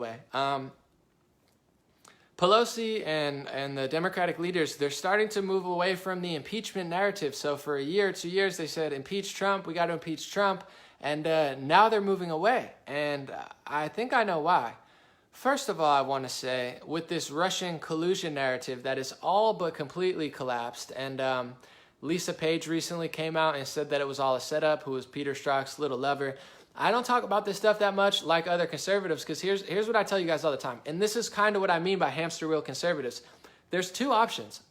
way. Pelosi and the Democratic leaders, they're starting to move away from the impeachment narrative. So for a year, 2 years, they said, impeach Trump, we got to impeach Trump. And now they're moving away. And I think I know why. First of all, I want to say, with this Russian collusion narrative that is all but completely collapsed, and Lisa Page recently came out and said that it was all a setup, who was Peter Strzok's little lover. I don't talk about this stuff that much like other conservatives, because here's what I tell you guys all the time. And this is kind of what I mean by hamster wheel conservatives. There's two options.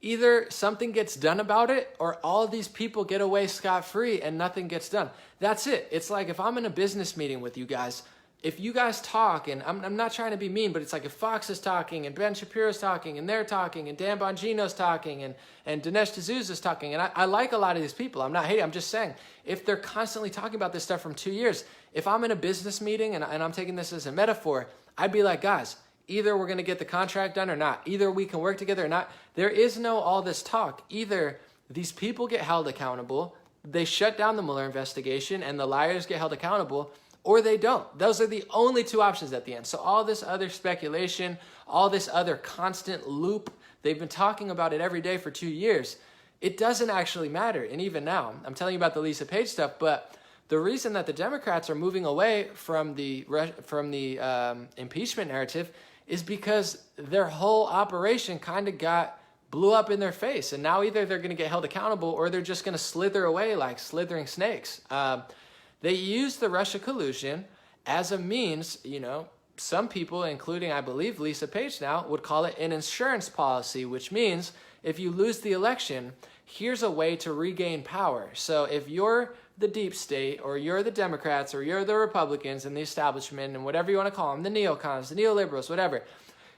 Either something gets done about it, or all of these people get away scot-free and nothing gets done. That's it. It's like if I'm in a business meeting with you guys, if you guys talk, and I'm not trying to be mean, but it's like if Fox is talking, and Ben Shapiro's talking, and they're talking, and Dan Bongino's talking, and Dinesh D'Souza's talking, and I like a lot of these people. I'm not hating. I'm just saying, if they're constantly talking about this stuff from 2 years, if I'm in a business meeting, and I'm taking this as a metaphor, I'd be like, guys, either we're going to get the contract done or not. Either we can work together or not. There is no all this talk. Either these people get held accountable, they shut down the Mueller investigation, and the liars get held accountable, or they don't. Those are the only two options at the end. So all this other speculation, all this other constant loop, they've been talking about it every day for 2 years. It doesn't actually matter. And even now, I'm telling you about the Lisa Page stuff, but the reason that the Democrats are moving away from the impeachment narrative is because their whole operation kind of blew up in their face. And now either they're going to get held accountable, or they're just going to slither away like slithering snakes. They use the Russia collusion as a means, some people, including, I believe, Lisa Page now, would call it an insurance policy, which means if you lose the election, here's a way to regain power. So if you're the deep state, or you're the Democrats, or you're the Republicans and the establishment, and whatever you want to call them, the neocons, the neoliberals, whatever,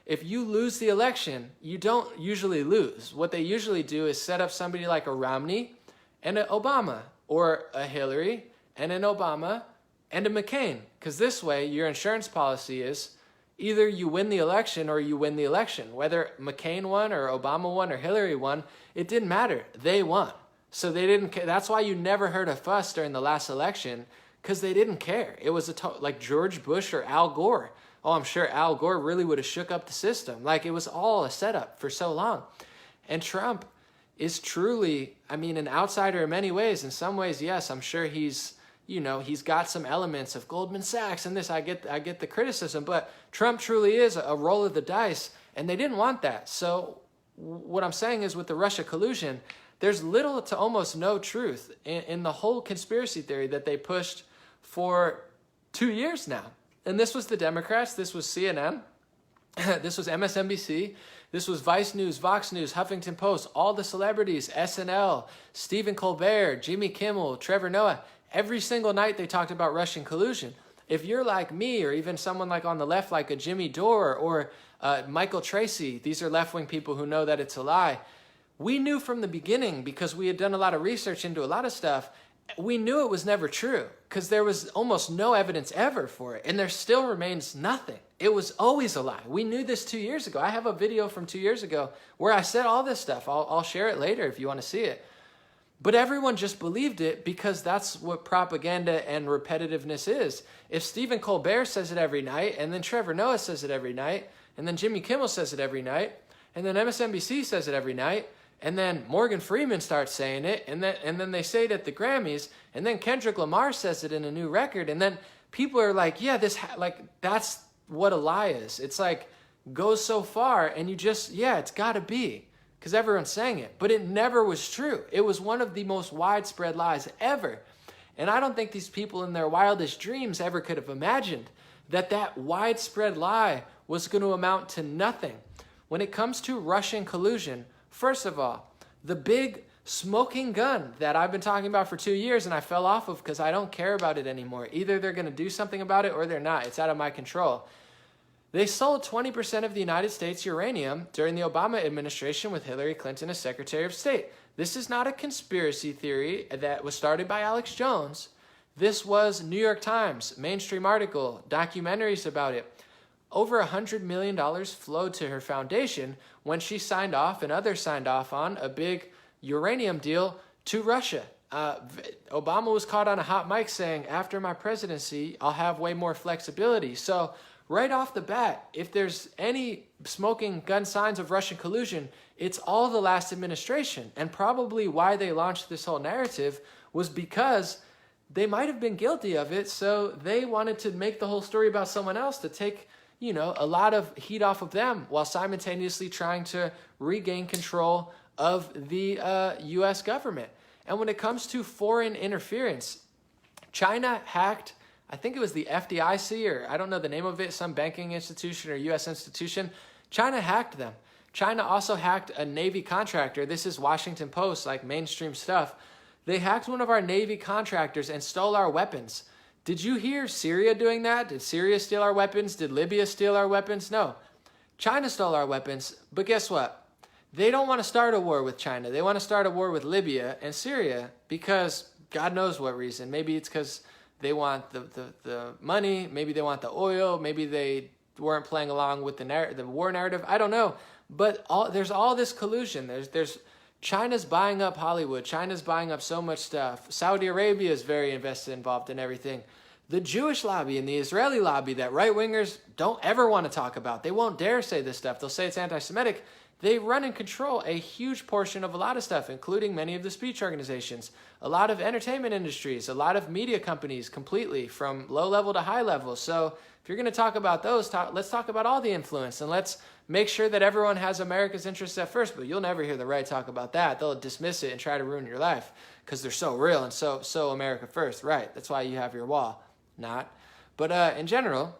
if you lose the election, you don't usually lose. What they usually do is set up somebody like a Romney and an Obama, or a Hillary and an Obama and a McCain. Because this way, your insurance policy is either you win the election or you win the election. Whether McCain won or Obama won or Hillary won, it didn't matter. They won. So they didn't care. That's why you never heard a fuss during the last election, because they didn't care. It was like George Bush or Al Gore. Oh, I'm sure Al Gore really would have shook up the system. Like, it was all a setup for so long. And Trump is truly, an outsider in many ways. In some ways, yes, I'm sure he's got some elements of Goldman Sachs and this. I get the criticism, but Trump truly is a roll of the dice, and they didn't want that. So what I'm saying is, with the Russia collusion, there's little to almost no truth in the whole conspiracy theory that they pushed for 2 years now. And this was the Democrats, this was CNN, this was MSNBC, this was Vice News, Vox News, Huffington Post, all the celebrities, SNL, Stephen Colbert, Jimmy Kimmel, Trevor Noah. Every single night they talked about Russian collusion. If you're like me, or even someone like on the left, like a Jimmy Dore or Michael Tracy, these are left-wing people who know that it's a lie. We knew from the beginning, because we had done a lot of research into a lot of stuff, we knew it was never true, because there was almost no evidence ever for it, and there still remains nothing. It was always a lie. We knew this 2 years ago. I have a video from 2 years ago where I said all this stuff. I'll share it later if you want to see it. But everyone just believed it, because that's what propaganda and repetitiveness is. If Stephen Colbert says it every night, and then Trevor Noah says it every night, and then Jimmy Kimmel says it every night, and then MSNBC says it every night, and then Morgan Freeman starts saying it, and then they say it at the Grammys, and then Kendrick Lamar says it in a new record, and then people are like, yeah, that's what a lie is. It's like, goes so far, and you just, yeah, it's got to be, because everyone's saying it. But it never was true. It was one of the most widespread lies ever. And I don't think these people in their wildest dreams ever could have imagined that widespread lie was going to amount to nothing. When it comes to Russian collusion, first of all, the big smoking gun that I've been talking about for 2 years and I fell off of because I don't care about it anymore. Either they're going to do something about it or they're not. It's out of my control. They sold 20% of the United States uranium during the Obama administration with Hillary Clinton as Secretary of State. This is not a conspiracy theory that was started by Alex Jones. This was New York Times, mainstream article, documentaries about it. Over $100 million flowed to her foundation when she signed off and others signed off on a big uranium deal to Russia. Obama was caught on a hot mic saying, after my presidency, I'll have way more flexibility. So right off the bat, if there's any smoking gun signs of Russian collusion, it's all the last administration. And probably why they launched this whole narrative was because they might have been guilty of it. So they wanted to make the whole story about someone else to take, a lot of heat off of them while simultaneously trying to regain control of the U.S. government. And when it comes to foreign interference, China hacked, I think it was the FDIC, or I don't know the name of it, some banking institution or U.S. institution. China hacked them. China also hacked a Navy contractor. This is Washington Post, like mainstream stuff. They hacked one of our Navy contractors and stole our weapons. Did you hear Syria doing that? Did Syria steal our weapons? Did Libya steal our weapons? No. China stole our weapons, but guess what? They don't want to start a war with China. They want to start a war with Libya and Syria because God knows what reason. Maybe it's because they want the money. Maybe they want the oil. Maybe they weren't playing along with the war narrative. I don't know. But there's all this collusion. There's China's buying up Hollywood. China's buying up so much stuff. Saudi Arabia is very involved in everything. The Jewish lobby and the Israeli lobby that right-wingers don't ever want to talk about. They won't dare say this stuff. They'll say it's anti-Semitic. They run and control a huge portion of a lot of stuff, including many of the speech organizations, a lot of entertainment industries, a lot of media companies completely from low level to high level. So if you're going to talk about those, let's talk about all the influence and let's make sure that everyone has America's interests at first. But you'll never hear the right talk about that. They'll dismiss it and try to ruin your life because they're so real and so America first. Right. That's why you have your wall. Not. But in general,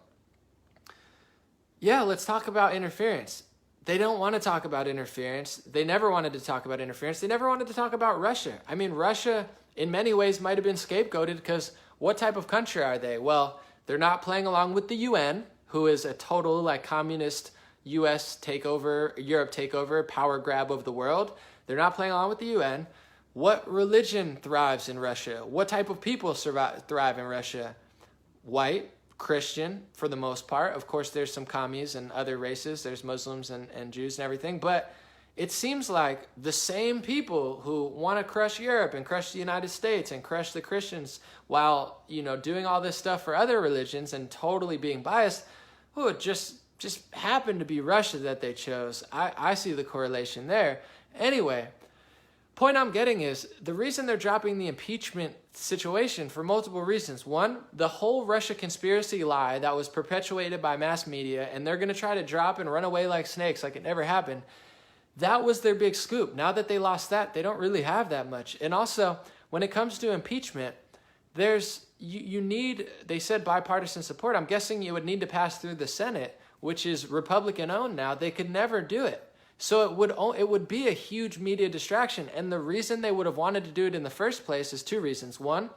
yeah, let's talk about interference. They don't want to talk about interference. They never wanted to talk about interference. They never wanted to talk about Russia. I mean, Russia, in many ways, might have been scapegoated because what type of country are they? Well, they're not playing along with the UN, who is a total communist U.S. takeover, Europe takeover, power grab of the world. They're not playing along with the UN. What religion thrives in Russia? What type of people thrive in Russia? White, Christian, for the most part. Of course, there's some commies and other races. There's Muslims and Jews and everything. But it seems like the same people who want to crush Europe and crush the United States and crush the Christians while, doing all this stuff for other religions and totally being biased, it just happened to be Russia that they chose. I see the correlation there. Anyway, point I'm getting is the reason they're dropping the impeachment situation for multiple reasons. One, the whole Russia conspiracy lie that was perpetuated by mass media, and they're going to try to drop and run away like snakes like it never happened. That was their big scoop. Now that they lost that, they don't really have that much. And also, when it comes to impeachment, you need, they said bipartisan support. I'm guessing you would need to pass through the Senate, which is Republican owned now. They could never do it. So it would be a huge media distraction. And the reason they would have wanted to do it in the first place is two reasons. One,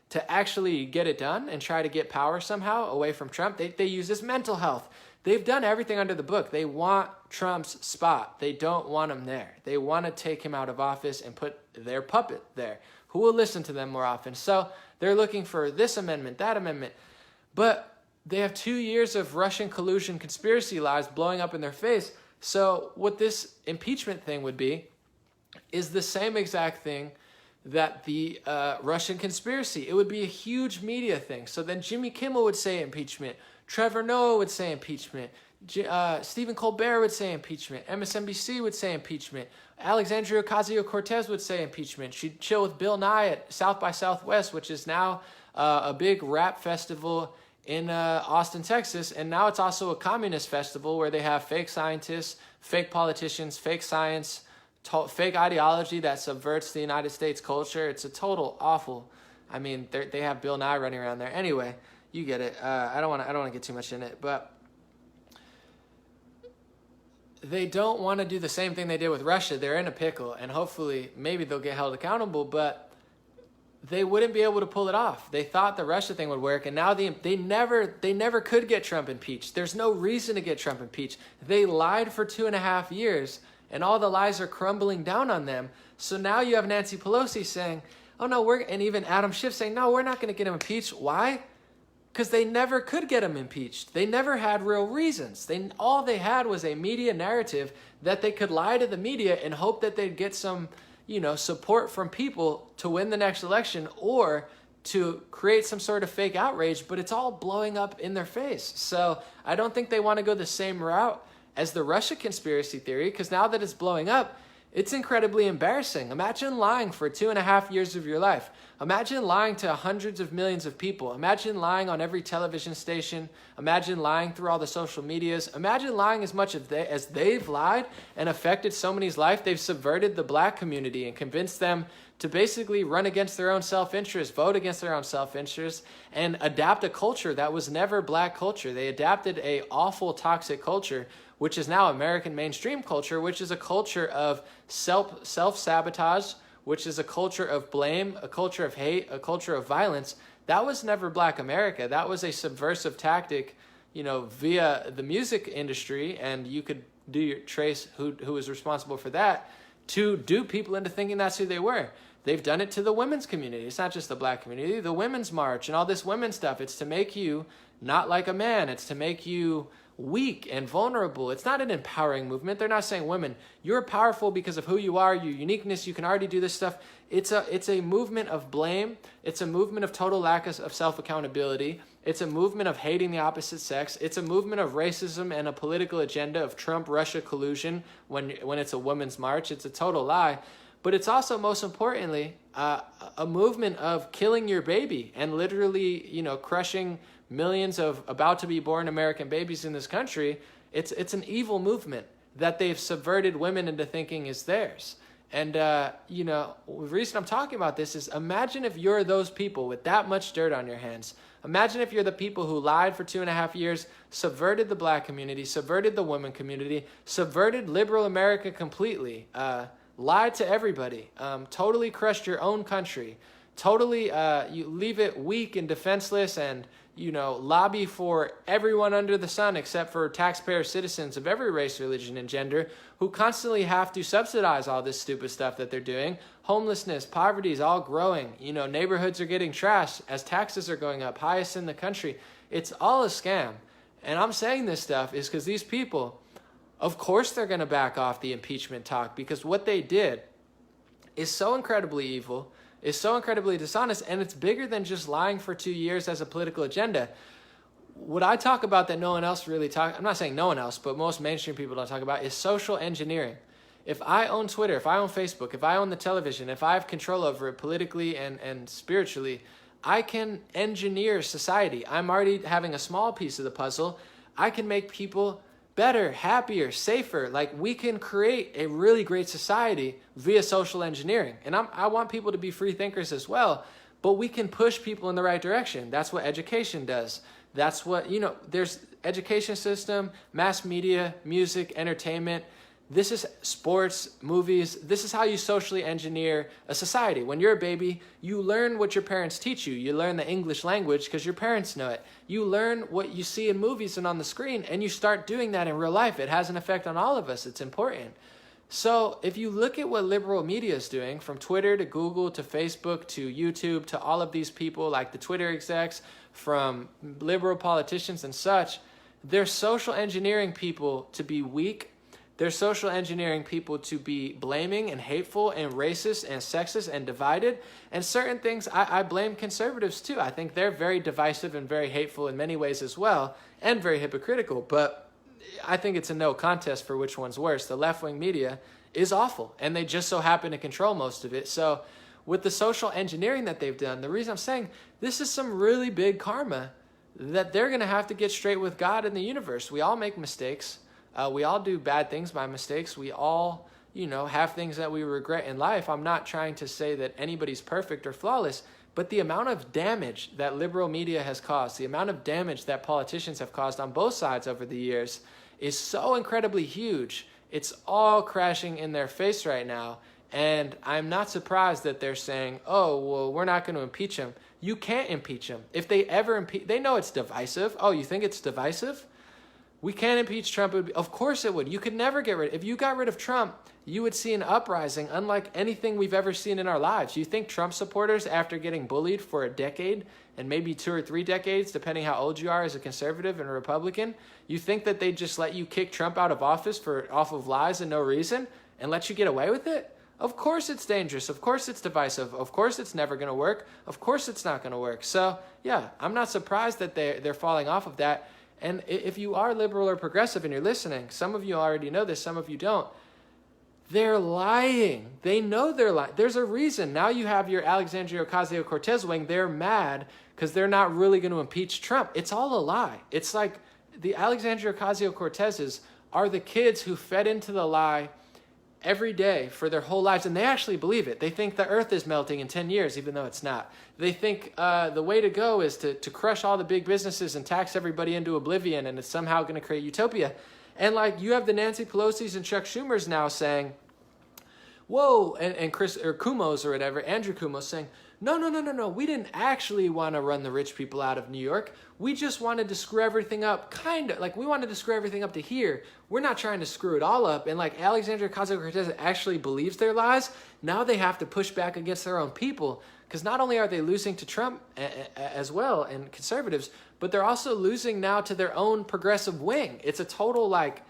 to actually get it done and try to get power somehow away from Trump. They use this mental health. They've done everything under the book. They want Trump's spot. They don't want him there. They want to take him out of office and put their puppet there, who will listen to them more often. So they're looking for this amendment, that amendment. But they have 2 years of Russian collusion conspiracy lies blowing up in their face. So what this impeachment thing would be is the same exact thing that the Russian conspiracy. It would be a huge media thing. So then Jimmy Kimmel would say impeachment. Trevor Noah would say impeachment. Stephen Colbert would say impeachment. MSNBC would say impeachment. Alexandria Ocasio-Cortez would say impeachment. She'd chill with Bill Nye at South by Southwest, which is now a big rap festival in Austin, Texas, and now it's also a communist festival where they have fake scientists, fake politicians, fake science, fake ideology that subverts the United States culture. It's a total awful. I mean, they have Bill Nye running around there. Anyway, you get it. I don't want to get too much in it, but they don't want to do the same thing they did with Russia. They're in a pickle, and hopefully, maybe they'll get held accountable, but they wouldn't be able to pull it off. They thought the Russia thing would work, and now they never could get Trump impeached. There's no reason to get Trump impeached. They lied for 2.5 years, and all the lies are crumbling down on them. So now you have Nancy Pelosi saying, oh no, and even Adam Schiff saying, no, we're not going to get him impeached. Why? Because they never could get him impeached. They never had real reasons. All they had was a media narrative that they could lie to the media and hope that they'd get some support from people to win the next election or to create some sort of fake outrage, but it's all blowing up in their face. So I don't think they want to go the same route as the Russia conspiracy theory, because now that it's blowing up, it's incredibly embarrassing. Imagine lying for 2.5 years of your life. Imagine lying to hundreds of millions of people. Imagine lying on every television station. Imagine lying through all the social medias. Imagine lying as much as they've lied and affected so many's life. They've subverted the black community and convinced them to basically run against their own self-interest, vote against their own self-interest, and adapt a culture that was never black culture. They adapted a awful, toxic culture, which is now American mainstream culture, which is a culture of self-sabotage, which is a culture of blame, a culture of hate, a culture of violence. That was never black America. That was a subversive tactic, via the music industry, and you could trace who was responsible for that, to dupe people into thinking that's who they were. They've done it to the women's community. It's not just the black community, the women's march and all this women's stuff. It's to make you not like a man. It's to make you weak and vulnerable. It's not an empowering movement. They're not saying, women, you're powerful because of who you are, your uniqueness, you can already do this stuff. It's a movement of blame. It's a movement of total lack of self-accountability. It's a movement of hating the opposite sex. It's a movement of racism and a political agenda of Trump-Russia collusion when it's a women's march. It's a total lie. But it's also, most importantly, a movement of killing your baby and literally, crushing millions of about-to-be-born American babies in this country. It's an evil movement that they've subverted women into thinking is theirs. And, the reason I'm talking about this is, imagine if you're those people with that much dirt on your hands. Imagine if you're the people who lied for 2.5 years, subverted the black community, subverted the women community, subverted liberal America completely, lied to everybody, totally crushed your own country, totally you leave it weak and defenseless, and lobby for everyone under the sun except for taxpayer citizens of every race, religion, and gender who constantly have to subsidize all this stupid stuff that they're doing. Homelessness, poverty is all growing. Neighborhoods are getting trashed as taxes are going up, highest in the country. It's all a scam. And I'm saying this stuff is because these people, of course they're going to back off the impeachment talk, because what they did is so incredibly evil, is so incredibly dishonest, and it's bigger than just lying for 2 years as a political agenda. What I talk about that no one else really I'm not saying no one else, but most mainstream people don't talk about, is social engineering. If I own Twitter, if I own Facebook, if I own the television, if I have control over it politically and spiritually, I can engineer society. I'm already having a small piece of the puzzle. I can make people better, happier, safer. Like, we can create a really great society via social engineering. And I want people to be free thinkers as well, but we can push people in the right direction. That's what education does. That's what, there's education system, mass media, music, entertainment. This is sports, movies. This is how you socially engineer a society. When you're a baby, you learn what your parents teach you. You learn the English language because your parents know it. You learn what you see in movies and on the screen, and you start doing that in real life. It has an effect on all of us. It's important. So if you look at what liberal media is doing, from Twitter to Google to Facebook to YouTube to all of these people like the Twitter execs, from liberal politicians and such, they're social engineering people to be weak. They're social engineering people to be blaming and hateful and racist and sexist and divided. And certain things, I blame conservatives too. I think they're very divisive and very hateful in many ways as well, and very hypocritical. But I think it's a no contest for which one's worse. The left-wing media is awful, and they just so happen to control most of it. So with the social engineering that they've done, the reason I'm saying this is some really big karma that they're going to have to get straight with God and the universe. We all make mistakes. We all do bad things by mistakes. We all, have things that we regret in life. I'm not trying to say that anybody's perfect or flawless, but the amount of damage that liberal media has caused, the amount of damage that politicians have caused on both sides over the years is so incredibly huge. It's all crashing in their face right now. And I'm not surprised that they're saying, oh, well, we're not going to impeach him. You can't impeach him. If they ever impeach, they know it's divisive. Oh, you think it's divisive? We can't impeach Trump. Of course it would. You could never get rid. If you got rid of Trump, you would see an uprising unlike anything we've ever seen in our lives. You think Trump supporters, after getting bullied for a decade and maybe 2 or 3 decades, depending how old you are as a conservative and a Republican, you think that they'd just let you kick Trump out of office off of lies and no reason and let you get away with it? Of course it's dangerous. Of course it's divisive. Of course it's never going to work. Of course it's not going to work. So yeah, I'm not surprised that they're falling off of that. And if you are liberal or progressive and you're listening, some of you already know this, some of you don't. They're lying. They know they're lying. There's a reason. Now you have your Alexandria Ocasio-Cortez wing. They're mad because they're not really going to impeach Trump. It's all a lie. It's like the Alexandria Ocasio-Cortezes are the kids who fed into the lie every day for their whole lives, and they actually believe it. They think the earth is melting in 10 years, even though it's not. They think the way to go is to crush all the big businesses and tax everybody into oblivion, and it's somehow going to create utopia. And like you have the Nancy Pelosi's and Chuck Schumer's now saying, whoa, and Chris, or Kumos or whatever, Andrew Kumos saying, no, we didn't actually want to run the rich people out of New York. We just wanted to screw everything up, kind of, like we wanted to screw everything up to here. We're not trying to screw it all up. And like Alexandria Ocasio-Cortez actually believes their lies. Now they have to push back against their own people, because not only are they losing to Trump as well and conservatives, but they're also losing now to their own progressive wing. It's a total like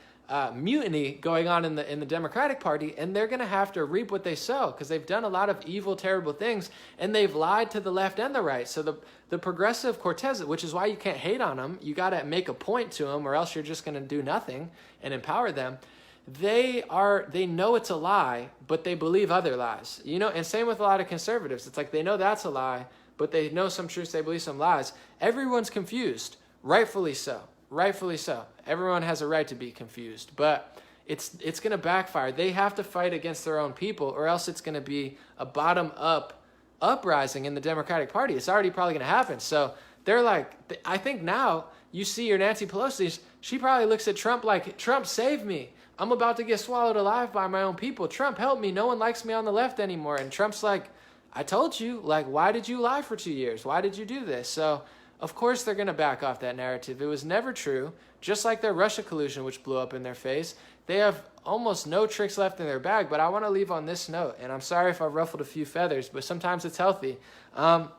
mutiny going on in the Democratic Party, and they're going to have to reap what they sow, because they've done a lot of evil, terrible things, and they've lied to the left and the right. So the progressive Cortez, which is why you can't hate on them, you got to make a point to them, or else you're just going to do nothing and empower them. They know it's a lie, but they believe other lies, you know. And same with a lot of conservatives. It's like they know that's a lie, but they know some truths, they believe some lies. Everyone's confused, rightfully so. Rightfully so. Everyone has a right to be confused, but it's going to backfire. They have to fight against their own people, or else it's going to be a bottom-up uprising in the Democratic Party. It's already probably going to happen. So they're like, I think now you see your Nancy Pelosi, she probably looks at Trump like, Trump, save me. I'm about to get swallowed alive by my own people. Trump, help me. No one likes me on the left anymore. And Trump's like, I told you, like, why did you lie for 2 years? Why did you do this? So of course they're going to back off that narrative. It was never true. Just like their Russia collusion, which blew up in their face. They have almost no tricks left in their bag. But I want to leave on this note, and I'm sorry if I've ruffled a few feathers, but sometimes it's healthy. A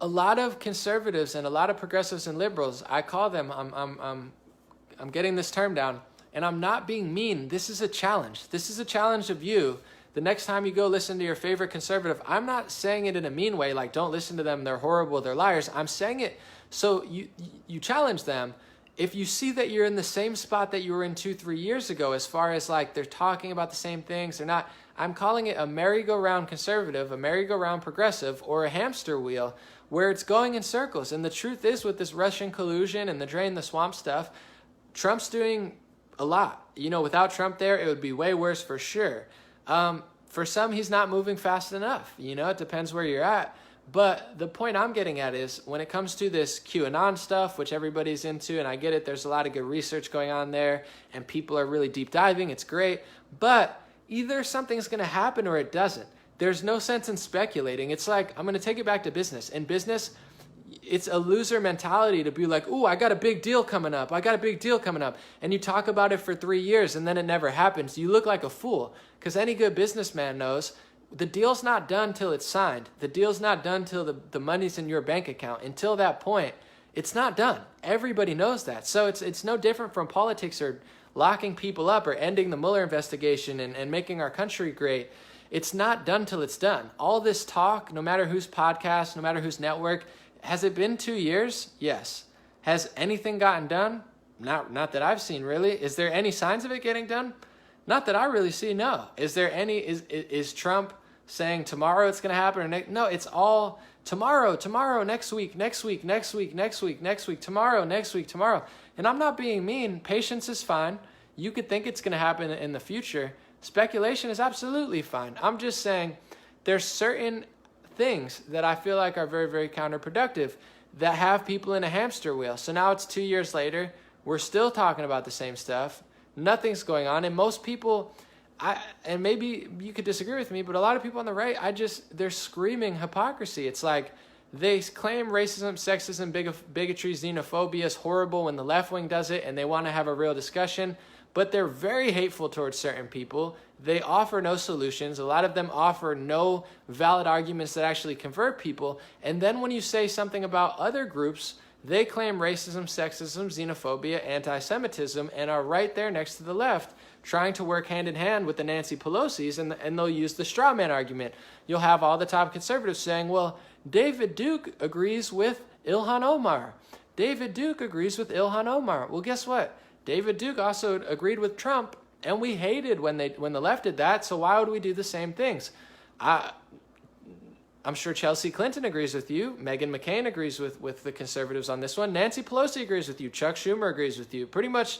lot of conservatives and a lot of progressives and liberals, I call them, I'm getting this term down, and I'm not being mean. This is a challenge. This is a challenge of you. The next time you go listen to your favorite conservative, I'm not saying it in a mean way, like don't listen to them, they're horrible, they're liars. I'm saying it so you challenge them. If you see that you're in the same spot that you were in 2-3 years ago, as far as like they're talking about the same things, they're not, I'm calling it a merry-go-round conservative, a merry-go-round progressive, or a hamster wheel where it's going in circles. And the truth is, with this Russian collusion and the drain the swamp stuff, Trump's doing a lot. You know, without Trump there, it would be way worse for sure. For some, he's not moving fast enough. You know, it depends where you're at. But the point I'm getting at is when it comes to this QAnon stuff, which everybody's into, and I get it, there's a lot of good research going on there, and people are really deep diving. It's great. But either something's going to happen or it doesn't. There's no sense in speculating. It's like, I'm going to take it back to business. In business, it's a loser mentality to be like, ooh, I got a big deal coming up. I got a big deal coming up. And you talk about it for 3 years and then it never happens. You look like a fool, because any good businessman knows the deal's not done till it's signed. The deal's not done till the money's in your bank account. Until that point, it's not done. Everybody knows that. So it's no different from politics or locking people up or ending the Mueller investigation and making our country great. It's not done till it's done. All this talk, no matter whose podcast, no matter whose network, has it been 2 years? Yes. Has anything gotten done? Not that I've seen, really. Is there any signs of it getting done? Not that I really see, no. Is there any, is Trump saying tomorrow it's going to happen? Or no, it's all tomorrow, next week, tomorrow, next week, tomorrow. And I'm not being mean. Patience is fine. You could think it's going to happen in the future. Speculation is absolutely fine. I'm just saying there's certain things that I feel like are very, very counterproductive that have people in a hamster wheel. So now it's 2 years later. We're still talking about the same stuff. Nothing's going on. And most people, and maybe you could disagree with me, but a lot of people on the right, they're screaming hypocrisy. It's like they claim racism, sexism, bigotry, xenophobia is horrible when the left wing does it and they want to have a real discussion, but they're very hateful towards certain people. They offer no solutions. A lot of them offer no valid arguments that actually convert people. And then when you say something about other groups, they claim racism, sexism, xenophobia, anti-Semitism, and are right there next to the left, trying to work hand in hand with the Nancy Pelosi's, and they'll use the straw man argument. You'll have all the top conservatives saying, well, David Duke agrees with Ilhan Omar. David Duke agrees with Ilhan Omar. Well, guess what? David Duke also agreed with Trump, and we hated when the left did that, so why would we do the same things? I'm sure Chelsea Clinton agrees with you. Meghan McCain agrees with the conservatives on this one. Nancy Pelosi agrees with you. Chuck Schumer agrees with you. Pretty much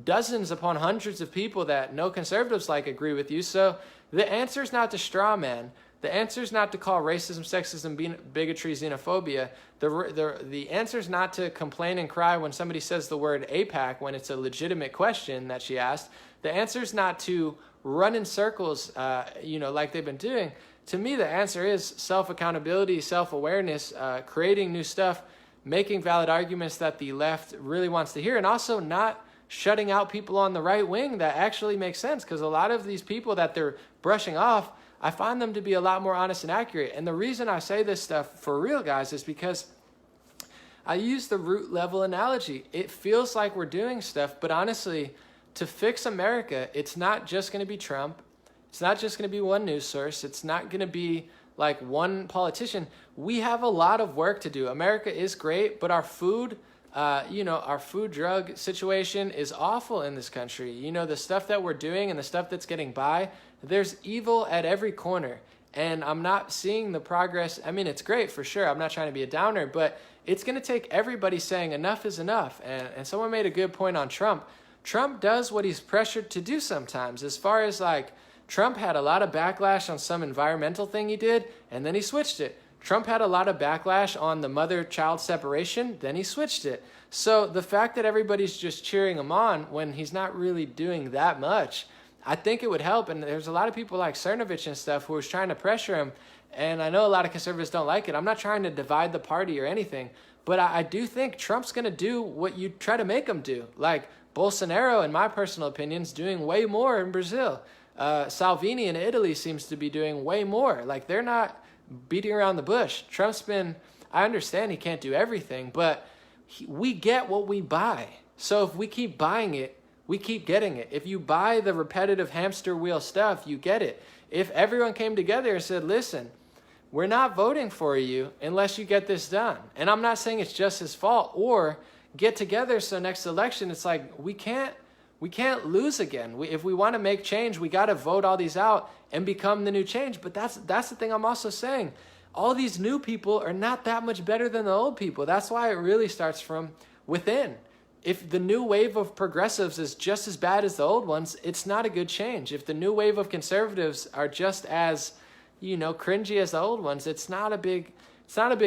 dozens upon hundreds of people that no conservatives like agree with you. So the answer is not to straw man. The answer is not to call racism, sexism, bigotry, xenophobia. The answer is not to complain and cry when somebody says the word AIPAC when it's a legitimate question that she asked. The answer is not to run in circles, like they've been doing. To me, the answer is self-accountability, self-awareness, creating new stuff, making valid arguments that the left really wants to hear, and also not shutting out people on the right wing that actually make sense, because a lot of these people that they're brushing off, I find them to be a lot more honest and accurate. And the reason I say this stuff for real, guys, is because I use the root level analogy. It feels like we're doing stuff, but honestly, to fix America, it's not just going to be Trump. It's not just going to be one news source. It's not going to be like one politician. We have a lot of work to do. America is great, but our food, our food drug situation is awful in this country. You know, the stuff that we're doing and the stuff that's getting by, there's evil at every corner. And I'm not seeing the progress. I mean, it's great for sure. I'm not trying to be a downer, but it's going to take everybody saying enough is enough. And someone made a good point on Trump. Trump does what he's pressured to do sometimes. As far as like, Trump had a lot of backlash on some environmental thing he did, and then he switched it. Trump had a lot of backlash on the mother-child separation, then he switched it. So the fact that everybody's just cheering him on when he's not really doing that much, I think it would help. And there's a lot of people like Cernovich and stuff who was trying to pressure him, and I know a lot of conservatives don't like it. I'm not trying to divide the party or anything, but I do think Trump's going to do what you try to make him do. Like Bolsonaro, in my personal opinion, is doing way more in Brazil. Salvini in Italy seems to be doing way more. Like, they're not beating around the bush. Trump's been, I understand he can't do everything, but we get what we buy. So if we keep buying it, we keep getting it. If you buy the repetitive hamster wheel stuff, you get it. If everyone came together and said, listen, we're not voting for you unless you get this done. And I'm not saying it's just his fault, or get together so next election it's like, we can't lose again. If we want to make change, we got to vote all these out and become the new change. But that's the thing I'm also saying. All these new people are not that much better than the old people. That's why it really starts from within. If the new wave of progressives is just as bad as the old ones, it's not a good change. If the new wave of conservatives are just as, cringy as the old ones, it's not a big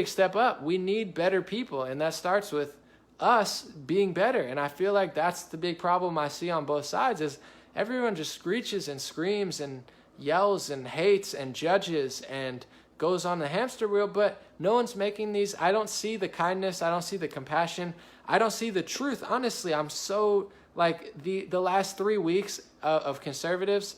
step up. We need better people, and that starts with us being better. And I feel like that's the big problem I see on both sides, is everyone just screeches and screams and yells and hates and judges and goes on the hamster wheel, but no one's making these. I don't see the kindness. I don't see the compassion. I don't see the truth. Honestly, I'm so, like, the last 3 weeks of conservatives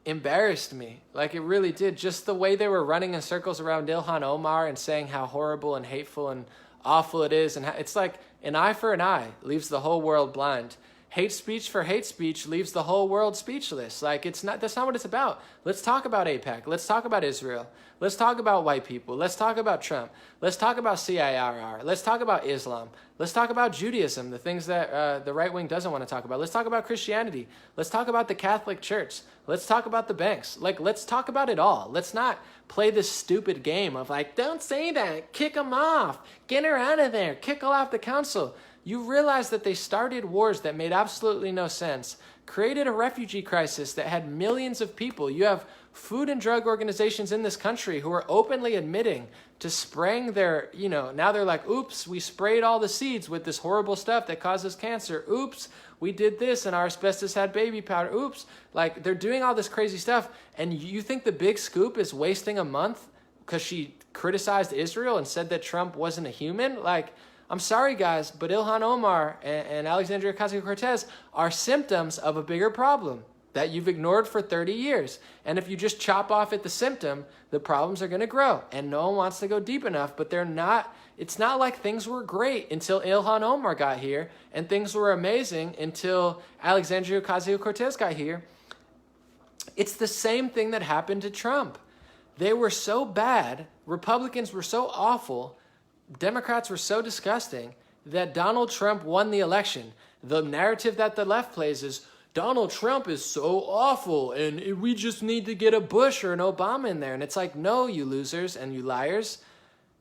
embarrassed me. Like, it really did. Just the way they were running in circles around Ilhan Omar and saying how horrible and hateful and awful it is, and it's like an eye for an eye leaves the whole world blind. Hate speech for hate speech leaves the whole world speechless. Like, that's not what it's about. Let's talk about AIPAC. Let's talk about Israel. Let's talk about white people. Let's talk about Trump. Let's talk about CIRR. Let's talk about Islam. Let's talk about Judaism, the things that the right wing doesn't want to talk about. Let's talk about Christianity. Let's talk about the Catholic Church. Let's talk about the banks. Like, let's talk about it all. Let's not play this stupid game of like, don't say that, kick them off, get her out of there, kick her off the council. You realize that they started wars that made absolutely no sense, created a refugee crisis that had millions of people. You have food and drug organizations in this country who are openly admitting to spraying their, now they're like, oops, we sprayed all the seeds with this horrible stuff that causes cancer. Oops, we did this and our asbestos had baby powder. Oops, like, they're doing all this crazy stuff. And you think the big scoop is wasting a month because she criticized Israel and said that Trump wasn't a human? Like, I'm sorry, guys, but Ilhan Omar and Alexandria Ocasio-Cortez are symptoms of a bigger problem that you've ignored for 30 years. And if you just chop off at the symptom, the problems are going to grow. And no one wants to go deep enough, but they're not It's not like things were great until Ilhan Omar got here, and things were amazing until Alexandria Ocasio-Cortez got here. It's the same thing that happened to Trump. They were so bad, Republicans were so awful, Democrats were so disgusting, that Donald Trump won the election. The narrative that the left plays is, Donald Trump is so awful, and we just need to get a Bush or an Obama in there. And it's like, no, you losers and you liars.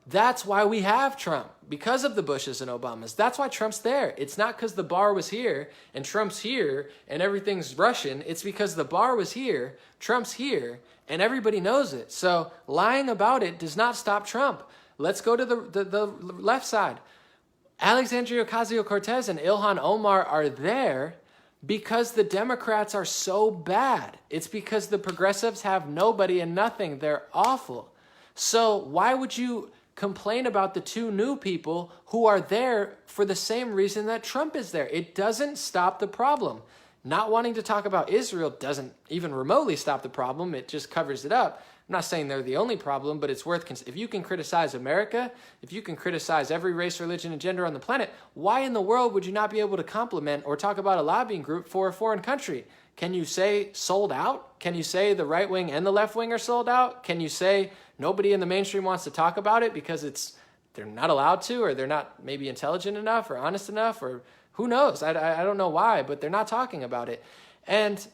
That's why we have Trump, because of the Bushes and Obamas. That's why Trump's there. It's not because the bar was here and Trump's here and everything's Russian. It's because the bar was here, Trump's here, and everybody knows it. So lying about it does not stop Trump. Let's go to the left side. Alexandria Ocasio-Cortez and Ilhan Omar are there because the Democrats are so bad. It's because the progressives have nobody and nothing. They're awful. So why would you complain about the two new people who are there for the same reason that Trump is there? It doesn't stop the problem. Not wanting to talk about Israel doesn't even remotely stop the problem. It just covers it up. I'm not saying they're the only problem, but it's worth if you can criticize America, if you can criticize every race, religion, and gender on the planet, why in the world would you not be able to compliment or talk about a lobbying group for a foreign country? Can you say sold out? Can you say the right wing and the left wing are sold out? Can you say nobody in the mainstream wants to talk about it because they're not allowed to, or they're not maybe intelligent enough or honest enough, or who knows? I don't know why, but they're not talking about it. And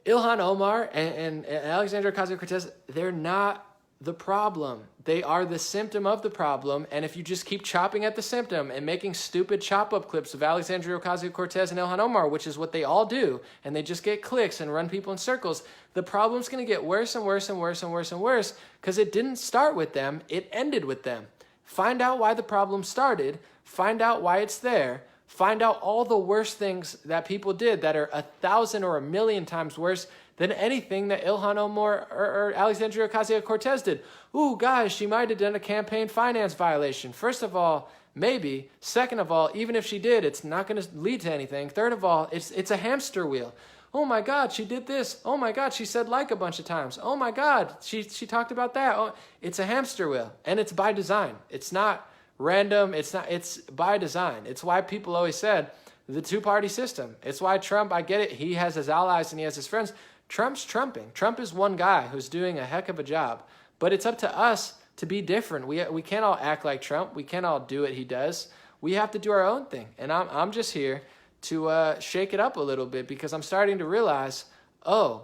Ilhan Omar and Alexandria Ocasio-Cortez, they're not the problem. They are the symptom of the problem. And if you just keep chopping at the symptom and making stupid chop-up clips of Alexandria Ocasio-Cortez and Ilhan Omar, which is what they all do, and they just get clicks and run people in circles, the problem's going to get worse and worse and worse and worse and worse because it didn't start with them. It ended with them. Find out why the problem started. Find out why it's there. Find out all the worst things that people did that are 1,000 or 1,000,000 times worse than anything that Ilhan Omar or Alexandria Ocasio-Cortez did. Ooh, guys, she might have done a campaign finance violation. First of all, maybe. Second of all, even if she did, it's not going to lead to anything. Third of all, it's a hamster wheel. Oh my God, she did this. Oh my God, she said like a bunch of times. Oh my God, she talked about that. Oh, it's a hamster wheel, and it's by design. It's not random. It's by design. It's why people always said the two-party system. It's why Trump, I get it, he has his allies and he has his friends. Trump's trumping. Trump is one guy who's doing a heck of a job. But it's up to us to be different. We can't all act like Trump. We can't all do what he does. We have to do our own thing. And I'm just here to shake it up a little bit because I'm starting to realize, the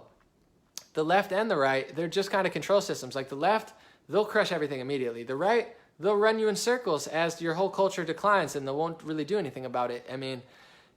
left and the right, they're just kind of control systems. Like the left, they'll crush everything immediately. The right, they'll run you in circles as your whole culture declines and they won't really do anything about it. I mean,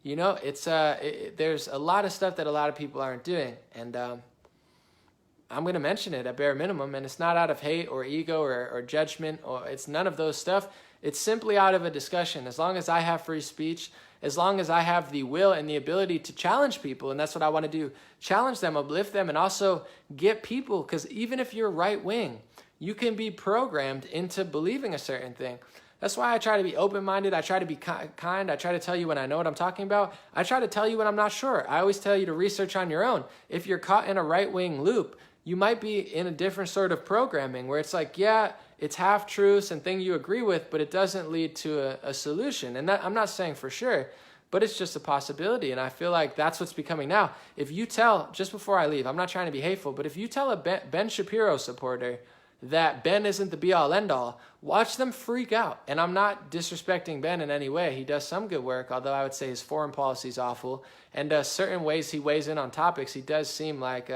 you know, there's a lot of stuff that a lot of people aren't doing. And I'm going to mention it at bare minimum. And it's not out of hate or ego or judgment, or it's none of those stuff. It's simply out of a discussion. As long as I have free speech, as long as I have the will and the ability to challenge people, and that's what I want to do, challenge them, uplift them, and also get people, because even if you're right wing, you can be programmed into believing a certain thing. That's why I try to be open-minded. I try to be kind. I try to tell you when I know what I'm talking about. I try to tell you when I'm not sure. I always tell you to research on your own. If you're caught in a right-wing loop, you might be in a different sort of programming where it's like, yeah, it's half-truths and thing you agree with, but it doesn't lead to a solution. And that, I'm not saying for sure, but it's just a possibility. And I feel like that's what's becoming now. If you tell, just before I leave, I'm not trying to be hateful, but if you tell a Ben Shapiro supporter that Ben isn't the be-all, end-all, watch them freak out. And I'm not disrespecting Ben in any way. He does some good work, although I would say his foreign policy is awful. And certain ways he weighs in on topics, he does seem like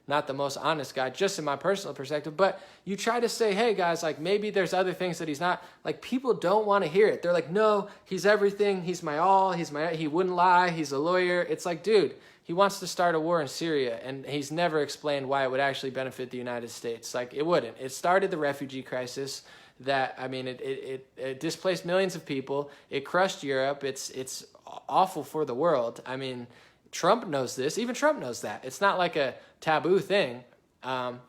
not the most honest guy, just in my personal perspective. But you try to say, hey, guys, like maybe there's other things that he's not. Like people don't want to hear it. They're like, no, he's everything. He's my all. He wouldn't lie. He's a lawyer. It's like, dude, he wants to start a war in Syria, and he's never explained why it would actually benefit the United States. Like, it wouldn't. It started the refugee crisis that, I mean, it displaced millions of people. It crushed Europe. It's awful for the world. I mean, Trump knows this. Even Trump knows that. It's not like a taboo thing. All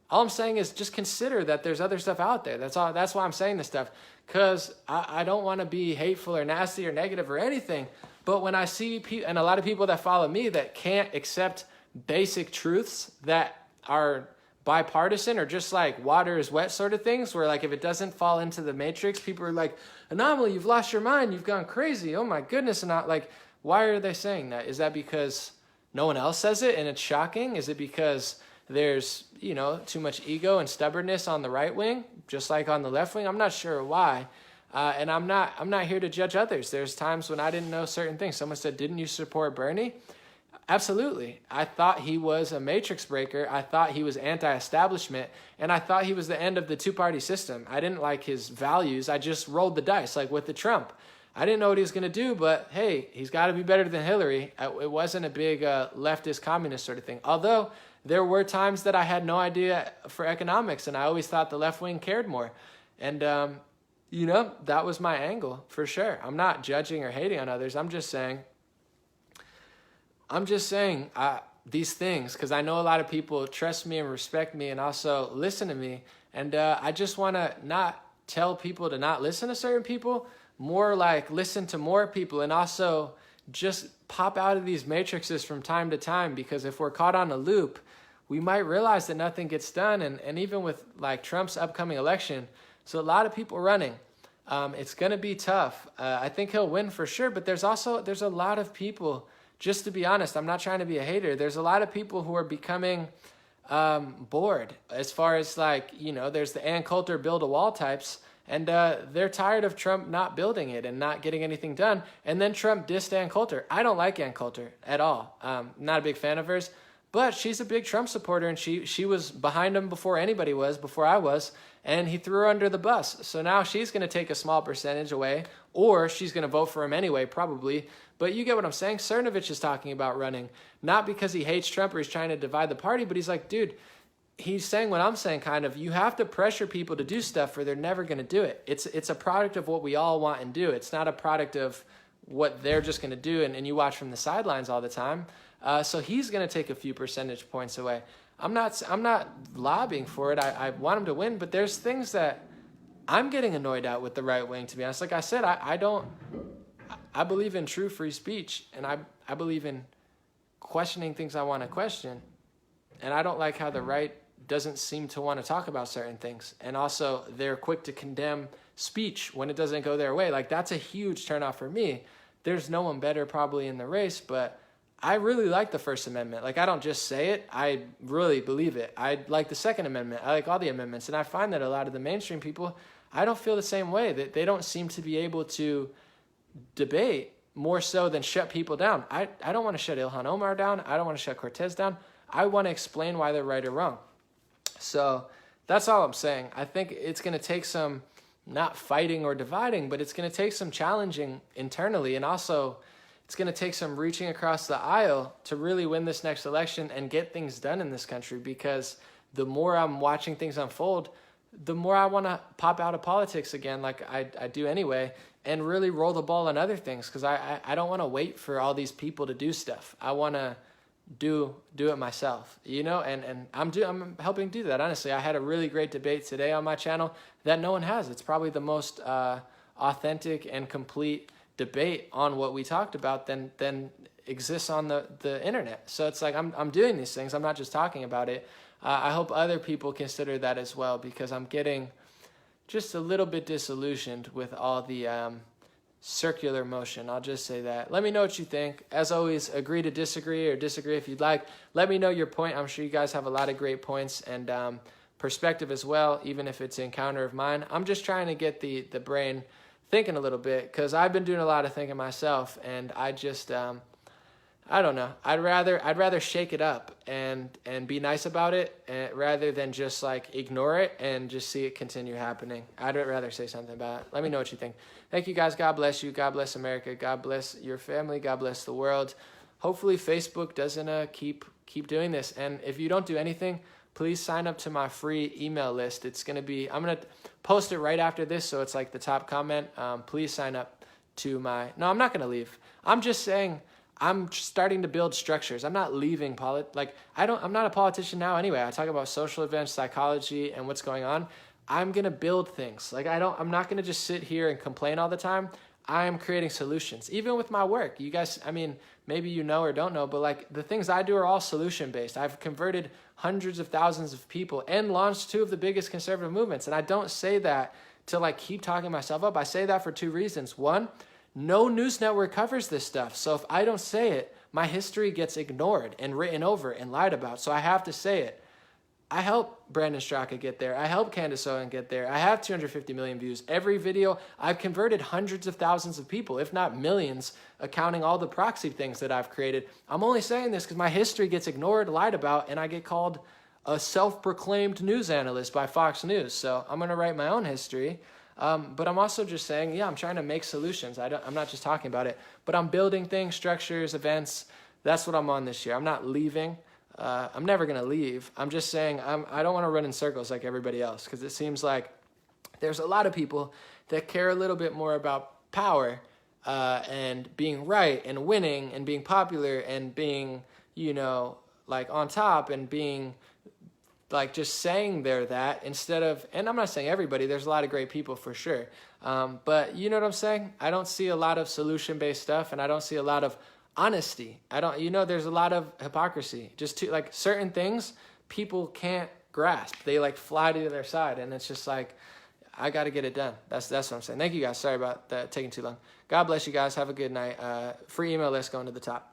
I'm saying is just consider that there's other stuff out there. That's all. That's why I'm saying this stuff, because I don't want to be hateful or nasty or negative or anything. But when I see people, and a lot of people that follow me that can't accept basic truths that are bipartisan or just like water is wet sort of things, where like if it doesn't fall into the matrix, people are like, anomaly, you've lost your mind, you've gone crazy, oh my goodness. And not like, why are they saying that? Is that because no one else says it and it's shocking? Is it because there's, you know, too much ego and stubbornness on the right wing, just like on the left wing? I'm not sure why. And I'm not here to judge others. There's times when I didn't know certain things. Someone said, didn't you support Bernie? Absolutely. I thought he was a matrix breaker. I thought he was anti-establishment. And I thought he was the end of the two-party system. I didn't like his values. I just rolled the dice, like with the Trump. I didn't know what he was going to do, but hey, he's got to be better than Hillary. It wasn't a big leftist communist sort of thing. Although there were times that I had no idea for economics, and I always thought the left wing cared more. And, you know, that was my angle for sure. I'm not judging or hating on others. I'm just saying these things, because I know a lot of people trust me and respect me and also listen to me. And I just want to not tell people to not listen to certain people, more like listen to more people, and also just pop out of these matrices from time to time, because if we're caught on a loop, we might realize that nothing gets done. And even with like Trump's upcoming election, so a lot of people running. It's going to be tough. I think he'll win for sure, but there's a lot of people, just to be honest, I'm not trying to be a hater. There's a lot of people who are becoming bored, as far as like, you know, there's the Ann Coulter build a wall types, and they're tired of Trump not building it and not getting anything done. And then Trump dissed Ann Coulter. I don't like Ann Coulter at all. Not a big fan of hers, but she's a big Trump supporter, and she was behind him before anybody was, before I was, and he threw her under the bus. So now she's going to take a small percentage away, or she's going to vote for him anyway, probably. But you get what I'm saying? Cernovich is talking about running, not because he hates Trump or he's trying to divide the party, but he's like, dude, he's saying what I'm saying, kind of, you have to pressure people to do stuff or they're never going to do it. It's a product of what we all want and do. It's not a product of what they're just going to do and you watch from the sidelines all the time. So he's going to take a few percentage points away. I'm not lobbying for it. I want him to win, but there's things that I'm getting annoyed at with the right wing, to be honest. Like I said, I believe in true free speech, and I believe in questioning things I want to question. And I don't like how the right doesn't seem to want to talk about certain things. And also, they're quick to condemn speech when it doesn't go their way. Like, that's a huge turnoff for me. There's no one better probably in the race, but I really like the First Amendment. Like, I don't just say it. I really believe it. I like the Second Amendment. I like all the amendments. And I find that a lot of the mainstream people, I don't feel the same way. That they don't seem to be able to debate more so than shut people down. I don't want to shut Ilhan Omar down. I don't want to shut Cortez down. I want to explain why they're right or wrong. So that's all I'm saying. I think it's going to take some, not fighting or dividing, but it's going to take some challenging internally. And also it's going to take some reaching across the aisle to really win this next election and get things done in this country. Because the more I'm watching things unfold, the more I want to pop out of politics again, like I do anyway, and really roll the ball on other things. Because I don't want to wait for all these people to do stuff. I want to do it myself, you know, and I'm helping do that. Honestly, I had a really great debate today on my channel that no one has. It's probably the most authentic and complete debate on what we talked about than exists on the internet. So it's like I'm doing these things. I'm not just talking about it. I hope other people consider that as well, because I'm getting just a little bit disillusioned with all the circular motion. I'll just say that. Let me know what you think. As always, agree to disagree, or disagree if you'd like. Let me know your point. I'm sure you guys have a lot of great points and perspective as well, even if it's in counter of mine. I'm just trying to get the brain thinking a little bit, because I've been doing a lot of thinking myself, and I just I don't know. I'd rather shake it up and be nice about it, rather than just like ignore it and just see it continue happening. I'd rather say something about it. Let me know what you think. Thank you guys. God bless you. God bless America. God bless your family. God bless the world. Hopefully Facebook doesn't keep doing this. And if you don't do anything, please sign up to my free email list. It's going to be, I'm going to post it right after this, so it's like the top comment. Please sign up to my, no, I'm not going to leave. I'm just saying, I'm starting to build structures. I'm not leaving I'm not a politician now anyway. I talk about social events, psychology, and what's going on. I'm going to build things. I'm not going to just sit here and complain all the time. I'm creating solutions. Even with my work, you guys, I mean, maybe you know or don't know, but like the things I do are all solution based. I've converted hundreds of thousands of people and launched 2 of the biggest conservative movements. And I don't say that to like keep talking myself up. I say that for 2 reasons. One, no news network covers this stuff. So if I don't say it, my history gets ignored and written over and lied about. So I have to say it. I helped Brandon Straka get there. I helped Candace Owen get there. I have 250 million views. Every video, I've converted hundreds of thousands of people, if not millions, accounting all the proxy things that I've created. I'm only saying this because my history gets ignored, lied about, and I get called a self-proclaimed news analyst by Fox News. So I'm going to write my own history. But I'm also just saying, yeah, I'm trying to make solutions. I'm not just talking about it, but I'm building things, structures, events. That's what I'm on this year. I'm not leaving. I'm never going to leave. I'm just saying I don't want to run in circles like everybody else, because it seems like there's a lot of people that care a little bit more about power and being right and winning and being popular and being, you know, like on top and being like just saying they're that instead of, and I'm not saying everybody, there's a lot of great people for sure. But you know what I'm saying? I don't see a lot of solution-based stuff, and I don't see a lot of honesty. There's a lot of hypocrisy. Just to like certain things people can't grasp. They like fly to their side, and it's just like, I got to get it done. That's what I'm saying. Thank you guys. Sorry about that taking too long. God bless you guys. Have a good night. Free email list going to the top.